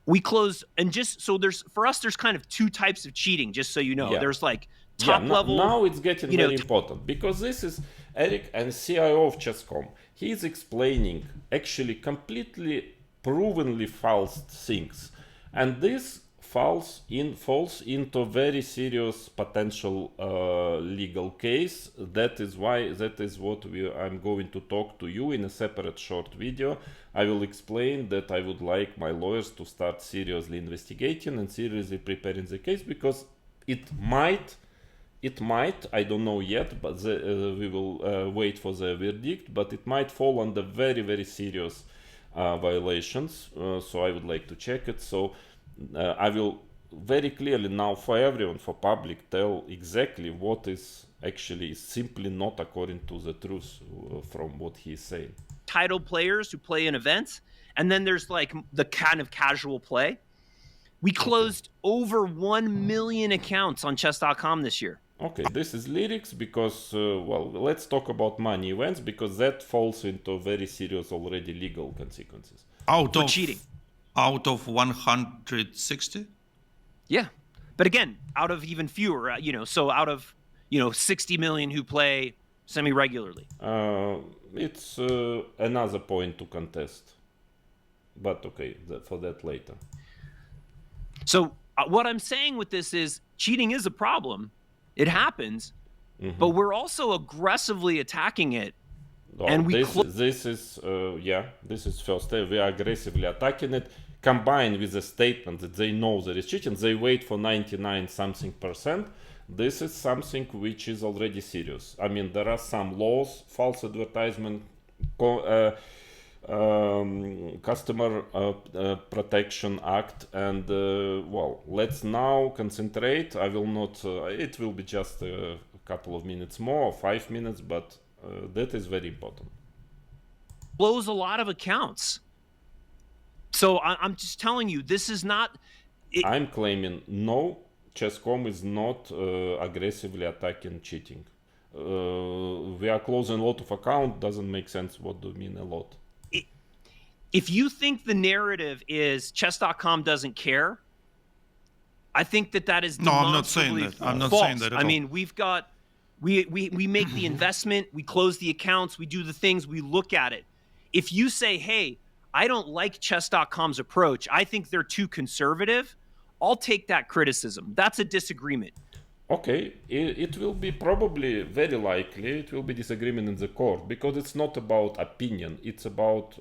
we closed, and just so for us there's kind of two types of cheating, just so you know. Yeah. There's like top level. Now it's getting very important, because this is Eric and CIO of Chess.com. He is explaining actually completely provenly false things, and this falls into very serious potential legal case. That is what I'm going to talk to you in a separate short video. I will explain that I would like my lawyers to start seriously investigating and seriously preparing the case, because it might, I don't know yet, but we will wait for the verdict, but it might fall under very, very serious violations. So I would like to check it. So I will very clearly now for everyone, for public, tell exactly what is actually simply not according to the truth from what he is saying. Title players who play in events, and then there's like the kind of casual play. We closed over 1 million accounts on chess.com this year. Okay, this is lyrics, because, well, let's talk about money events, because that falls into very serious already legal consequences. Out of cheating. Out of 160? Yeah. But again, out of even fewer, so out of, 60 million who play semi-regularly. It's another point to contest. But okay, for that later. So what I'm saying with this is cheating is a problem. It happens, but we're also aggressively attacking it. Oh, and this is first step. We are aggressively attacking it, combined with the statement that they know there is cheating. They wait for 99-something%. This is something which is already serious. I mean, there are some laws, false advertisement, Customer Protection Act, and well, let's now concentrate. I will not, it will be just a couple of minutes more, 5 minutes, but that is very important. Blows a lot of accounts. So I'm just telling you, this is not... I'm claiming no, Chess.com is not aggressively attacking cheating. We are closing a lot of accounts, doesn't make sense. What do you mean a lot? If you think the narrative is chess.com doesn't care, I think that is demonstrably false. I'm not saying that at all. I mean, we make the investment, we close the accounts, we do the things, we look at it. If you say, hey, I don't like chess.com's approach, I think they're too conservative, I'll take that criticism. That's a disagreement. Okay, it will be probably, very likely, it will be disagreement in the court, because it's not about opinion, it's about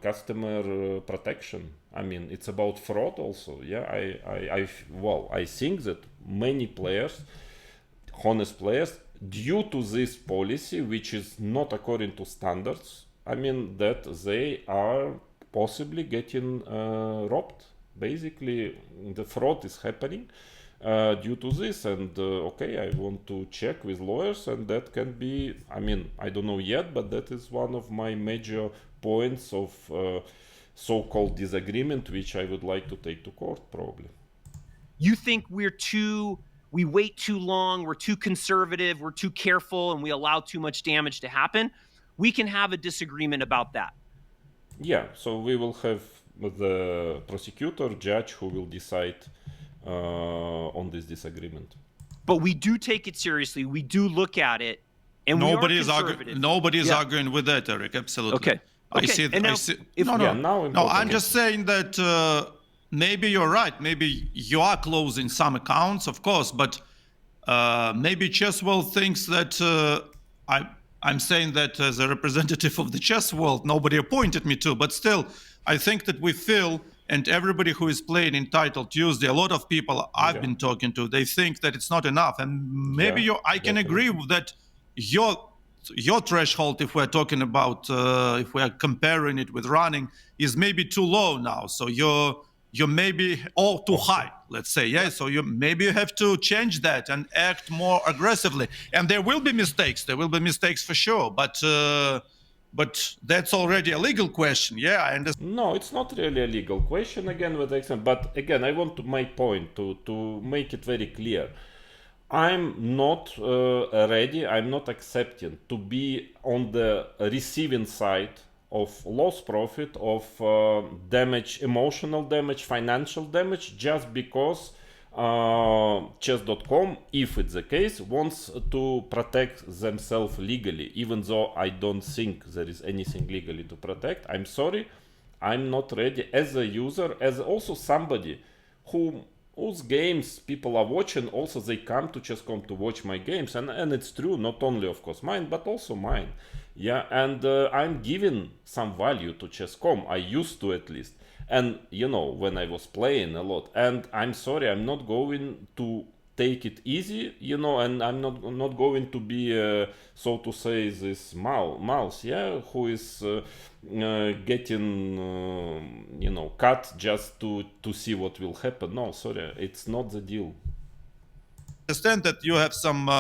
customer protection. I mean, it's about fraud also. Yeah, I think that many players, honest players, due to this policy, which is not according to standards, I mean, that they are possibly getting robbed. Basically, the fraud is happening due to this, and okay, I want to check with lawyers, and that can be, I mean, I don't know yet, but that is one of my major points of so-called disagreement, which I would like to take to court, probably. You think we wait too long, we're too conservative, we're too careful, and we allow too much damage to happen? We can have a disagreement about that. Yeah, so we will have the prosecutor, judge, who will decide on this disagreement. But we do take it seriously. We do look at it, and nobody is arguing with that, Eric. Absolutely. Okay. I see. No. I'm just saying that maybe you're right. Maybe you are closing some accounts, of course, but maybe Chess World thinks that I'm saying that as a representative of the chess world, nobody appointed me to, but still, I think that we feel, and everybody who is playing in Title Tuesday, a lot of people I've been talking to, they think that it's not enough. And maybe I can agree with that your threshold, if we're talking about, if we're comparing it with running, is maybe too low now. So you're maybe all too high, let's say. Yeah. So you have to change that and act more aggressively. And there will be mistakes. There will be mistakes for sure. But that's already a legal question. Yeah, I understand. No, it's not really a legal question, again, with example. But again, I want to make point to make it very clear. I'm not ready, I'm not accepting to be on the receiving side of loss profit, of damage, emotional damage, financial damage, just because chess.com, if it's the case, wants to protect themselves legally, even though I don't think there is anything legally to protect. I'm sorry, I'm not ready as a user, as also somebody whose games people are watching. Also, they come to chess.com to watch my games, and it's true, not only of course mine, but also mine. Yeah, and I'm giving some value to chess.com. I used to, at least. And when I was playing a lot, and I'm sorry, I'm not going to take it easy, and I'm not going to be, so to say, this mouse, yeah, who is getting, cut just to see what will happen. No, sorry, it's not the deal. I understand that you have some,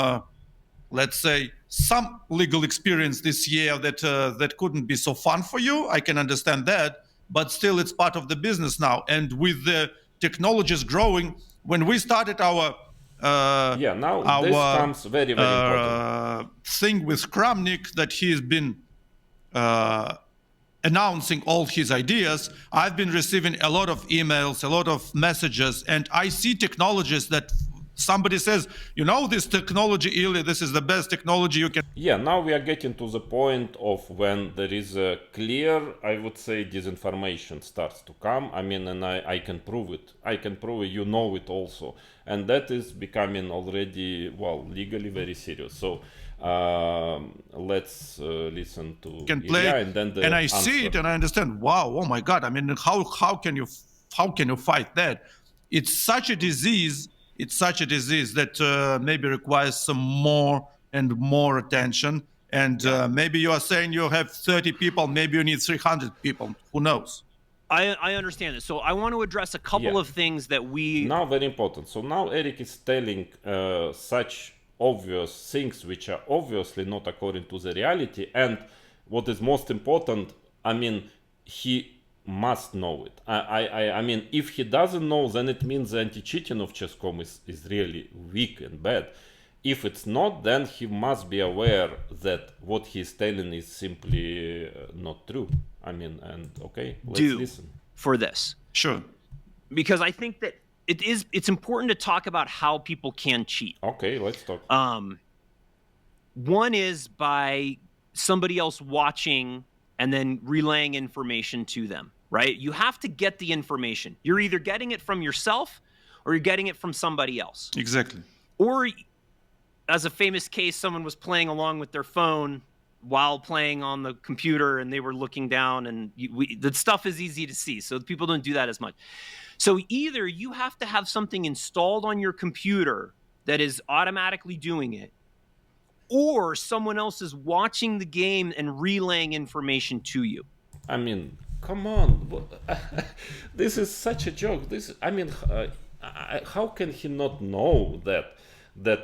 let's say, some legal experience this year that couldn't be so fun for you. I can understand that, but still, it's part of the business now. And with the technologies growing, when we started our this comes very, very important thing with Kramnik, that he has been announcing all his ideas, I've been receiving a lot of emails, a lot of messages, and I see technologies that somebody says, this technology, Ilya, this is the best technology you can. Yeah, now we are getting to the point of when there is a clear, I would say, disinformation starts to come. I mean, and I can prove it. I can prove it, it also. And that is becoming already, legally very serious. So let's listen to Ilya, and then the and I answer. see it and I understand, wow, oh my God. I mean, how can you fight that? It's such a disease that maybe requires some more and more attention. And maybe you are saying you have 30 people, maybe you need 300 people. Who knows? I understand this. So I want to address a couple of things that we... Now, very important. So now Eric is telling such obvious things which are obviously not according to the reality. And what is most important, I mean, he must know it. I mean, if he doesn't know, then it means the anti-cheating of chess.com is really weak and bad. If it's not, then he must be aware that what he's telling is simply not true. I mean, and okay, let's listen. For this. Sure. Because I think that it's important to talk about how people can cheat. Okay, let's talk. One is by somebody else watching and then relaying information to them, right? You have to get the information. You're either getting it from yourself or you're getting it from somebody else. Exactly. Or, as a famous case, someone was playing along with their phone while playing on the computer and they were looking down, and the stuff is easy to see. So people don't do that as much. So either you have to have something installed on your computer that is automatically doing it, or someone else is watching the game and relaying information to you. I mean, come on. This is such a joke. How can he not know that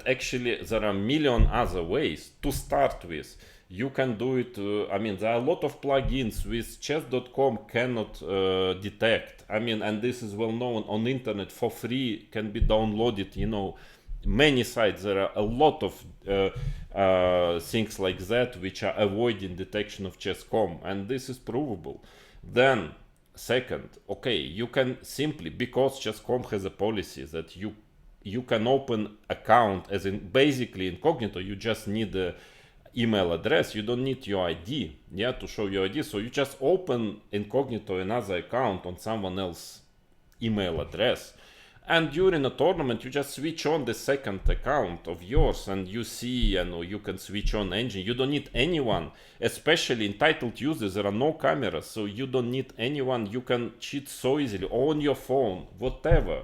actually there are a million other ways to start with? You can do it. There are a lot of plugins which chess.com cannot detect. And this is well known on the internet for free, can be downloaded. Many sites, there are a lot of things like that which are avoiding detection of chess.com, and this is provable. Then, second, okay, you can simply, because chess.com has a policy that you can open account as in basically incognito. You just need a email address. You don't need your ID, to show your ID. So you just open incognito another account on someone else's email address. And during a tournament, you just switch on the second account of yours and you see, you can switch on engine. You don't need anyone, especially in titled users, there are no cameras, so you don't need anyone. You can cheat so easily on your phone, whatever.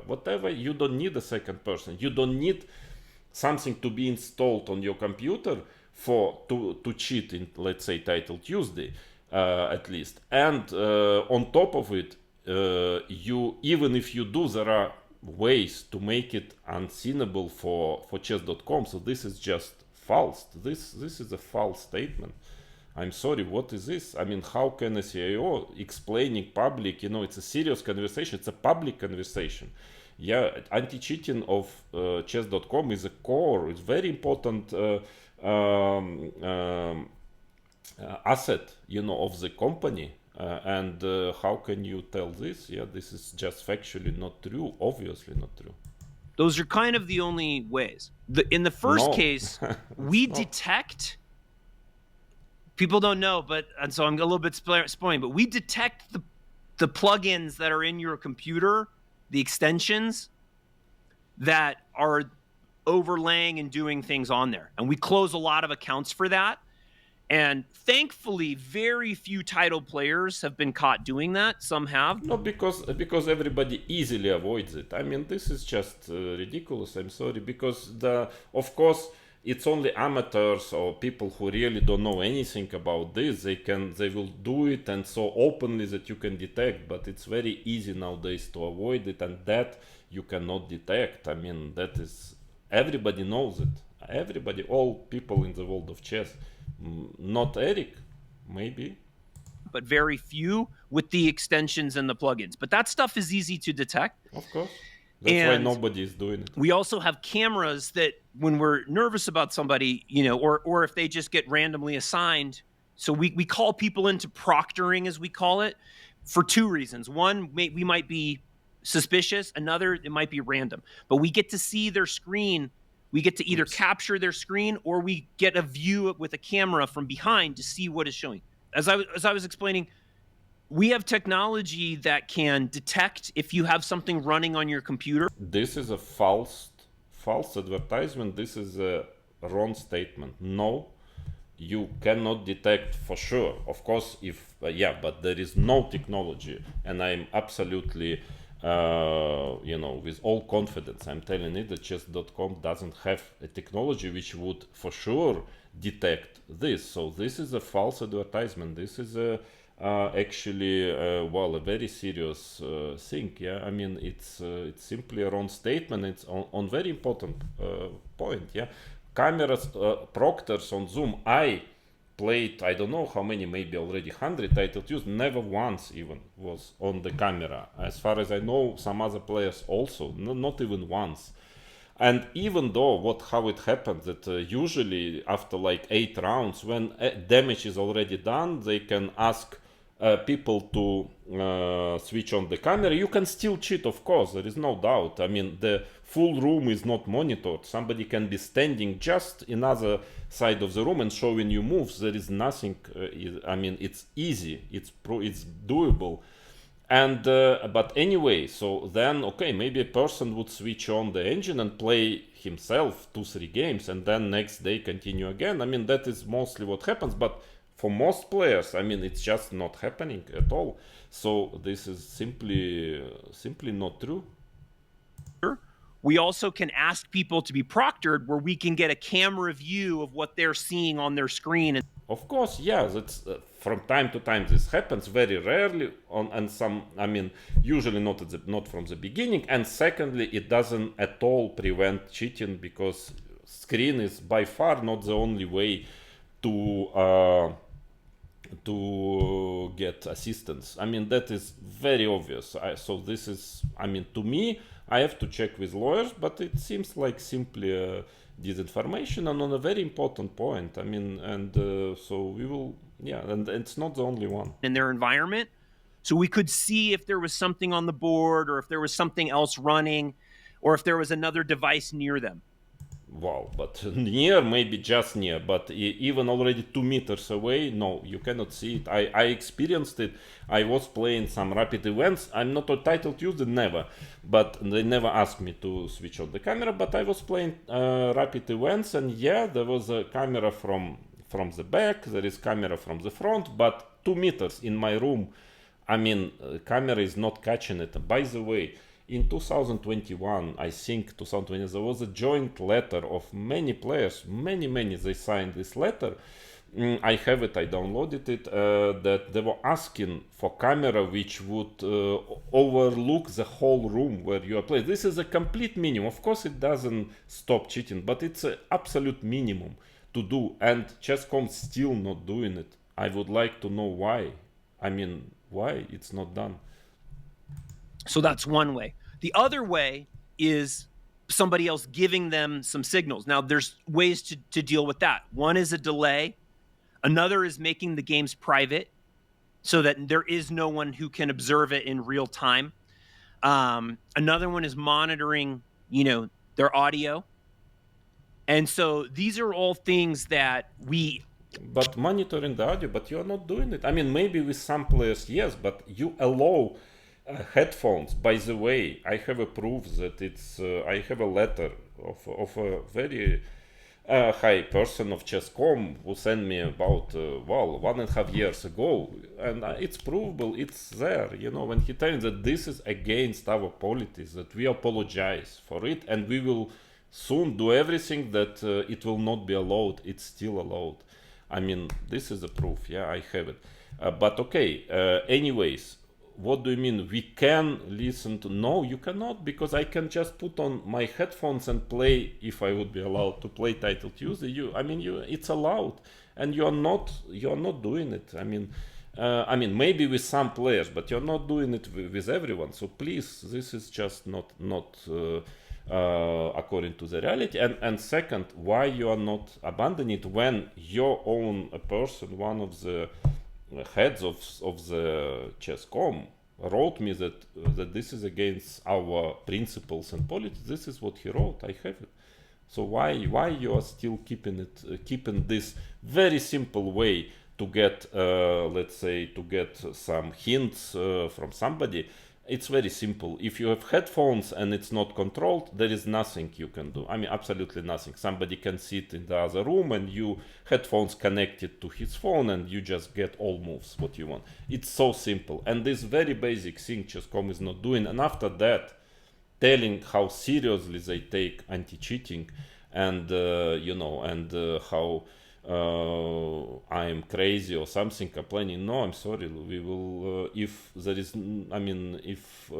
You don't need a second person. You don't need something to be installed on your computer to cheat in, let's say, titled Tuesday, at least. And on top of it, even if you do, there are ways to make it unseenable for chess.com. So this is just false. This is a false statement. I'm sorry, what is this? How can a CIO explaining public, it's a serious conversation, it's a public conversation. Anti-cheating of chess.com is a core, it's very important asset, of the company. And how can you tell this? Yeah, this is just factually not true, obviously not true. Those are kind of the only ways. In the first case, we detect, people don't know, and so I'm a little bit spoiling, but we detect the plugins that are in your computer, the extensions that are overlaying and doing things on there. And we close a lot of accounts for that. And thankfully, very few title players have been caught doing that. Some have. No, because everybody easily avoids it. I mean, this is just ridiculous. I'm sorry, because of course it's only amateurs or people who really don't know anything about this. They will do it and so openly that you can detect. But it's very easy nowadays to avoid it, and that you cannot detect. I mean, that is, everybody knows it. Everybody, all people in the world of chess. Not Eric, maybe. But very few with the extensions and the plugins. But that stuff is easy to detect. Of course. That's why nobody is doing it. We also have cameras that when we're nervous about somebody, or if they just get randomly assigned. So we call people into proctoring, as we call it, for two reasons. One, we might be suspicious. Another, it might be random. But we get to see their screen. We get to either capture their screen or we get a view with a camera from behind to see what is showing. As I was explaining, we have technology that can detect if you have something running on your computer. This is a false advertisement. This is a wrong statement. No, you cannot detect for sure. Of course, but there is no technology, and I'm absolutely with all confidence, I'm telling you that chess.com doesn't have a technology which would for sure detect this. So this is a false advertisement. This is actually a very serious thing. Yeah, I mean it's simply a wrong statement. It's on very important point. Yeah, cameras, proctors on Zoom. I played, I don't know how many, maybe already 100 titles used, never once even was on the camera. As far as I know, some other players also, not even once. And even though how it happens that usually after like 8 rounds, when damage is already done, they can ask people to switch on the camera. You can still cheat, of course, there is no doubt. I mean, the full room is not monitored. Somebody can be standing just another side of the room and showing you moves. There is nothing. I mean, it's easy. It's doable. And but anyway, so then maybe a person would switch on the engine and play himself 2-3 games, and then next day continue again. I mean, that is mostly what happens. But for most players, I mean, it's just not happening at all. So this is simply not true. We also can ask people to be proctored, where we can get a camera view of what they're seeing on their screen. Of course, yeah, that's from time to time this happens, very rarely and some, I mean, usually not from the beginning. And secondly, it doesn't at all prevent cheating, because screen is by far not the only way to get assistance. I mean, that is very obvious. So this is, I mean, to me, I have to check with lawyers, but it seems like simply disinformation, and on a very important point. I mean, and so we will, and it's not the only one. In their environment. So we could see if there was something on the board, or if there was something else running, or if there was another device near them. Wow, but near, maybe just near, but even already 2 meters away, no, you cannot see it. I experienced it. I was playing some rapid events. I'm not a title user, never, but they never asked me to switch on the camera. But I was playing rapid events, and there was a camera from the back, there is camera from the front, but 2 meters in my room, I mean, camera is not catching it. By the way, in 2021, I think 2020, there was a joint letter of many players, many, they signed this letter. I have it, I downloaded it, that they were asking for camera which would overlook the whole room where you are playing. This is a complete minimum. Of course, it doesn't stop cheating, but it's an absolute minimum to do, and Chess.com still not doing it. I would like to know why. I mean, why it's not done. So that's one way. The other way is somebody else giving them some signals. Now, there's ways to deal with that. One is a delay. Another is making the games private so that there is no one who can observe it in real time. Another one is monitoring, their audio. And so these are all things that we... But monitoring the audio, but you're not doing it. I mean, maybe with some players, yes, but you allow headphones. By the way, I have a proof that it's... I have a letter of a very high person of Chess.com who sent me about, 1.5 years ago. And it's provable, it's there, when he tells that this is against our policies, that we apologize for it, and we will soon do everything that it will not be allowed. It's still allowed. I mean, this is a proof. Yeah, I have it. But okay, anyways, what do you mean? We can listen to... No, you cannot, because I can just put on my headphones and play, if I would be allowed to play Title Tuesday. It's allowed, and you're not doing it. I mean, maybe with some players, but you're not doing it with everyone. So please, this is just not according to the reality. And second, why you are not abandoning it when your own person, one of the heads of the Chess.com, wrote me that this is against our principles and politics. This is what he wrote. I have it. So why you are still keeping this very simple way to get, let's say, to get some hints from somebody? It's very simple. If you have headphones and it's not controlled, there is nothing you can do. I mean, absolutely nothing. Somebody can sit in the other room and you headphones connected to his phone and you just get all moves what you want. It's so simple. And this very basic thing Chess.com is not doing. And after that, telling how seriously they take anti-cheating and, how I am crazy or something, complaining. No, I'm sorry. We will, if there is, if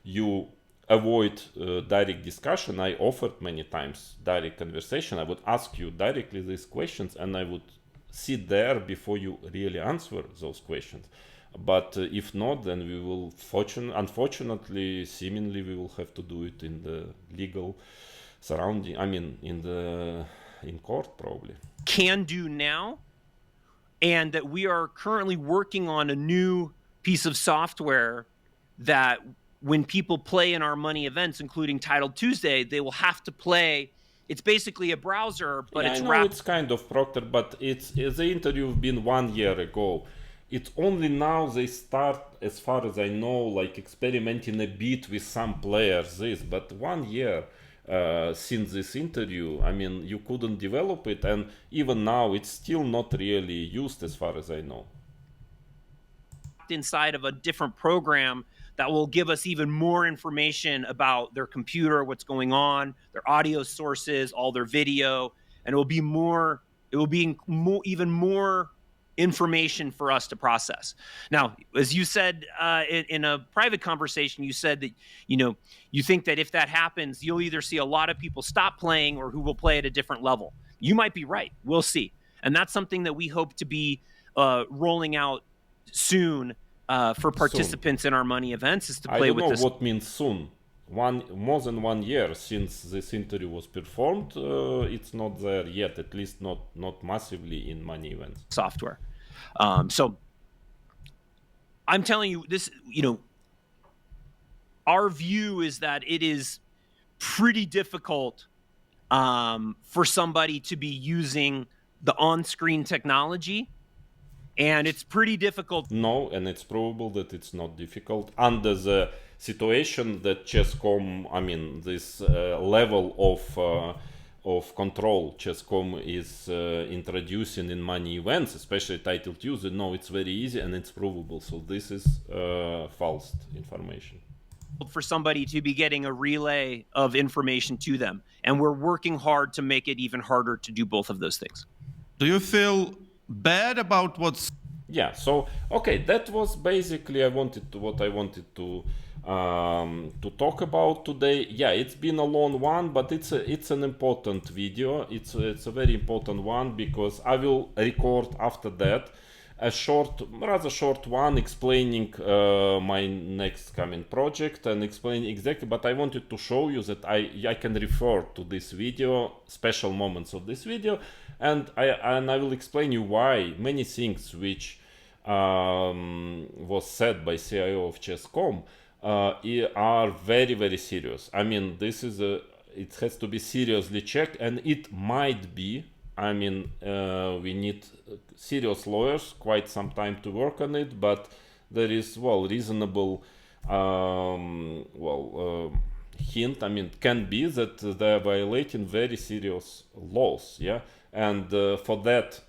you avoid direct discussion, I offered many times direct conversation. I would ask you directly these questions and I would sit there before you really answer those questions. But if not, then we will, unfortunately, seemingly, we will have to do it in the legal surrounding, in court probably. Can do now, and that we are currently working on a new piece of software that when people play in our money events, including Title Tuesday, they will have to play. It's basically a browser, but it's it's kind of proctor, but the interview been 1 year ago. It's only now they start, as far as I know, like experimenting a bit with some players. But 1 year since this interview, I mean, you couldn't develop it, and even now it's still not really used, as far as I know. Inside of a different program that will give us even more information about their computer, what's going on, their audio sources, all their video, and it will be even more information for us to process. Now, as you said in a private conversation, you said that you think that if that happens, you'll either see a lot of people stop playing or who will play at a different level. You might be right. We'll see. And that's something that we hope to be rolling out soon for participants in our money events, is to play with this. I don't know what means soon. More than 1 year since this interview was performed, it's not there yet, at least not massively in money events. Software. So I'm telling you this, our view is that it is pretty difficult for somebody to be using the on-screen technology. And it's pretty difficult. No, and it's probable that it's not difficult under the situation that Chess.com, this level of control Chess.com is introducing in money events, especially Title Tuesday. No, it's very easy and it's provable. So this is false information. For somebody to be getting a relay of information to them. And we're working hard to make it even harder to do both of those things. Do you feel bad about what's... Yeah, so okay, that was basically what I wanted to talk about today. Yeah, it's been a long one, but it's an important video. It's a very important one because I will record after that a rather short one explaining my next coming project and explaining exactly, but I wanted to show you that I can refer to this video, special moments of this video, and I will explain you why many things which was said by CIO of Chess.com are very, very serious. I mean, this is it has to be seriously checked, and it might be, I mean, we need serious lawyers, quite some time to work on it, but there is, well, reasonable, hint, I mean, can be that they are violating very serious laws, yeah? And for that,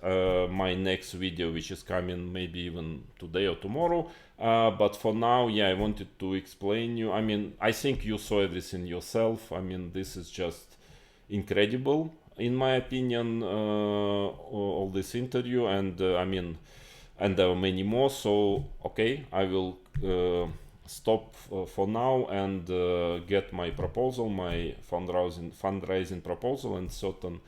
my next video, which is coming maybe even today or tomorrow, but for now, yeah, I wanted to explain you. I mean, I think you saw everything yourself. I mean, this is just incredible, in my opinion, all this interview, and I mean, and there are many more. So, okay, I will stop for now and get my proposal, my fundraising proposal, and certain,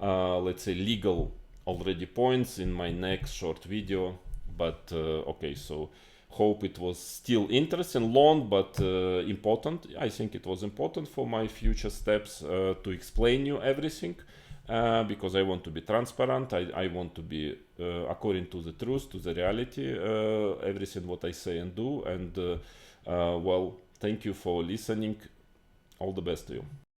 let's say, legal already points in my next short video. But okay, so hope it was still interesting, long, but important. I think it was important for my future steps to explain you everything, because I want to be transparent. I want to be according to the truth, to the reality, everything what I say and do. And well, thank you for listening. All the best to you.